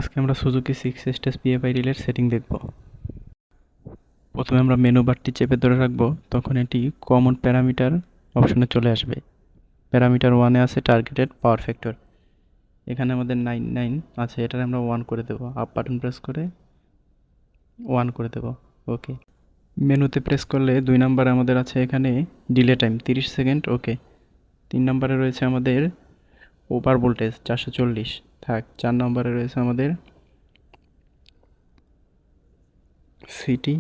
আজকে আমরা Suzuki 6 stage PFI রিলের সেটিং দেখব। প্রথমে আমরা মেনু বারটি চেপে ধরে রাখবো, তখন এটি কমন প্যারামিটার অপশনে চলে আসবে। প্যারামিটার 1-এ আছে টার্গেটেড পাওয়ার ফ্যাক্টর, এখানে আমাদের 99 আছে, এটার আমরা 1 করে দেবো। আপ বাটন প্রেস করে 1 করে দেবো। ওকে। মেনুতে প্রেস করলে 2 নম্বরে আমাদের আছে এখানে ডিলে টাইম 30 সেকেন্ড। ওকে। 3 নম্বরে রয়েছে আমাদের ওভার ভোল্টেজ 440 থাক। 4 নম্বরে রয়েছে আমাদের সিটি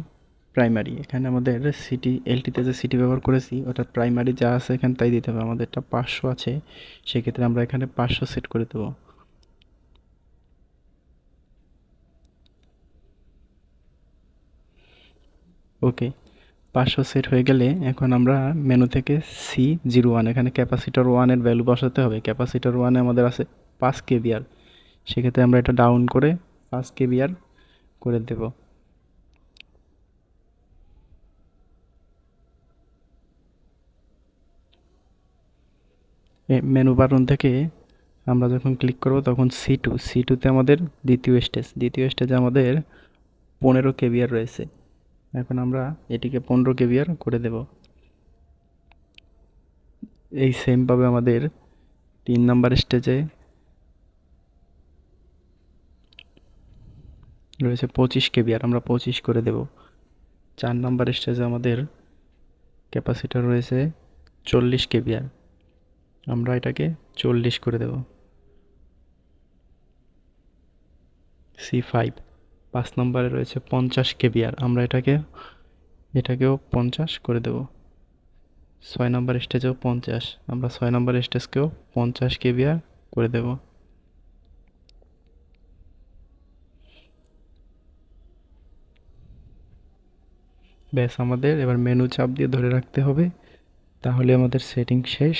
প্রাইমারি, এখানে আমাদের সিটি এলটিতে যে সিটি ব্যবহার করেছি ওটা প্রাইমারি যা আছে এখানে তাই দিতে হবে। আমাদেরটা 500 আছে, সেক্ষেত্রে আমরা এখানে 500 সেট করে দেবো। ওকে, 500 সেট হয়ে গেলে এখন আমরা মেনু থেকে C01 এখানে ক্যাপাসিটর 1-এর ভ্যালু বসাতে হবে। ক্যাপাসিটর 1-এ আমাদের আছে 5 কেভিআর, সেক্ষেত্রে আমরা এটা ডাউন করে 5 কেভিআর করে দেব। মেনু বাটন থেকে আমরা যখন ক্লিক করব তখন সি টুতে আমাদের দ্বিতীয় স্টেজে আমাদের 15 কেভিআর রয়েছে। এখন আমরা এটিকে 15 কেভিআর করে দেব। এই সেমভাবে আমাদের 3 নাম্বার স্টেজে রয়েছে 25 কেভিআর, আমরা 25 করে দেব। 4 নাম্বার স্টেজে আমাদের ক্যাপাসিটার রয়েছে 40 কেভিআর, আমরা এটাকে 40 করে দেব। C5 5 নম্বরে রয়েছে 50 কেভিআর, আমরা এটাকেও 50 করে দেব। 6 নম্বর স্টেজেও 50, আমরা 6 নম্বর স্টেজকেও 50 কেভিআর করে দেব। ব্যাস, আমাদের এবার মেনু চাপ দিয়ে ধরে রাখতে হবে, তাহলে আমাদের সেটিং শেষ।